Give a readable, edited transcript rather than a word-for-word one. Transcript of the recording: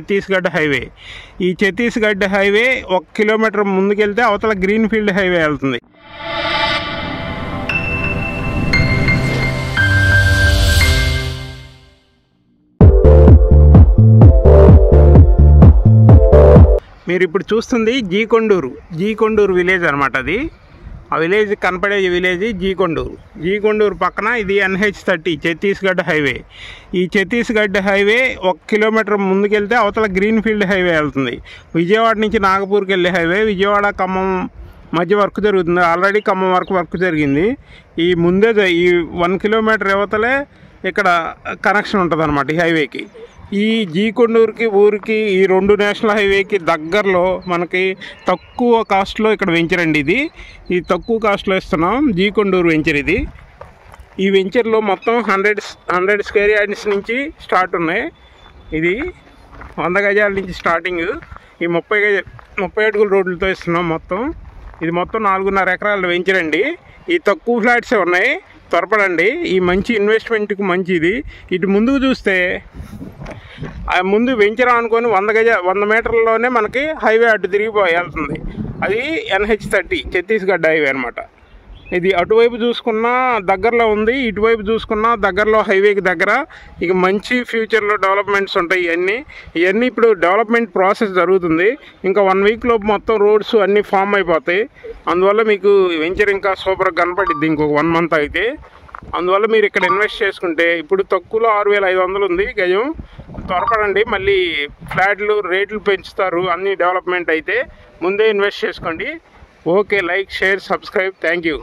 Chhattisgarh highway. ఈ Chhattisgarh highway 1 kilometre ముందుకెళ్తే అవతల గ్రీన్ ఫీల్డ్ హైవే వెళ్తుంది. మీరు ఇప్పుడు చూస్తుంది జీకొండూరు విలేజ్ అనమాట. అది ఆ విలేజ్ కనపడే విలేజ్ జీకొండూరు పక్కన ఇది NH30 ఛత్తీస్గఢ్ హైవే. ఈ ఛత్తీస్గఢ్ హైవే 1 కిలోమీటర్ ముందుకెళ్తే అవతల గ్రీన్ ఫీల్డ్ హైవే వెళ్తుంది. విజయవాడ నుంచి నాగపూర్కి వెళ్ళే హైవే. విజయవాడ ఖమ్మం మధ్య వర్క్ జరుగుతుంది. ఆల్రెడీ ఖమ్మం వరకు వర్క్ జరిగింది. ఈ ముందే ఈ 1 కిలోమీటర్ యువతలే ఇక్కడ కనెక్షన్ ఉంటుంది అనమాట ఈ హైవేకి. ఈ జీకొండూరుకి ఊరికి ఈ 2 నేషనల్ హైవేకి దగ్గరలో మనకి తక్కువ కాస్ట్లో ఇక్కడ వెంచర్ అండి. ఇది తక్కువ కాస్ట్లో ఇస్తున్నాం జీకొండూరు వెంచర్. ఈ వెంచర్లో మొత్తం 100 స్క్వేర్ యార్డ్స్ నుంచి స్టార్ట్ ఉన్నాయి. ఇది 100 గజాల నుంచి స్టార్టింగ్. ఈ 30 అడుగుల రోడ్లతో ఇస్తున్నాం మొత్తం. ఇది మొత్తం 4.5 ఎకరాల వెంచర్ అండి. ఈ తక్కువ ఫ్లాట్సే ఉన్నాయి, త్వరపడండి. ఈ మంచి ఇన్వెస్ట్మెంట్కి మంచిది. ఇటు ముందుకు చూస్తే ముందు వెంచర్ అనుకొని 100 మీటర్లలోనే మనకి హైవే అటు తిరిగిపోయి వెళ్తుంది. అది NH30 ఛత్తీస్గఢ్ హైవే అనమాట. ఇది అటువైపు చూసుకున్నా దగ్గరలో ఉంది, ఇటువైపు చూసుకున్నా దగ్గరలో హైవేకి దగ్గర. ఇక మంచి ఫ్యూచర్లో డెవలప్మెంట్స్ ఉంటాయి. ఇవన్నీ ఇప్పుడు డెవలప్మెంట్ ప్రాసెస్ జరుగుతుంది. ఇంకా 1 వీక్ లోపు మొత్తం రోడ్స్ అన్నీ ఫామ్ అయిపోతాయి. అందువల్ల మీకు వెంచర్ ఇంకా సూపర్గా కనపడిద్ది ఇంకొక 1 మంత్ అయితే. అందువల్ల మీరు ఇక్కడ ఇన్వెస్ట్ చేసుకుంటే ఇప్పుడు తక్కువలో 6,500 ఉంది గజం. త్వరపడండి, మళ్ళీ ఫ్లాట్లు రేట్లు పెంచుతారు అన్ని డెవలప్మెంట్ అయితే. ముందే ఇన్వెస్ట్ చేసుకోండి. Okay, like, share, subscribe. Thank you.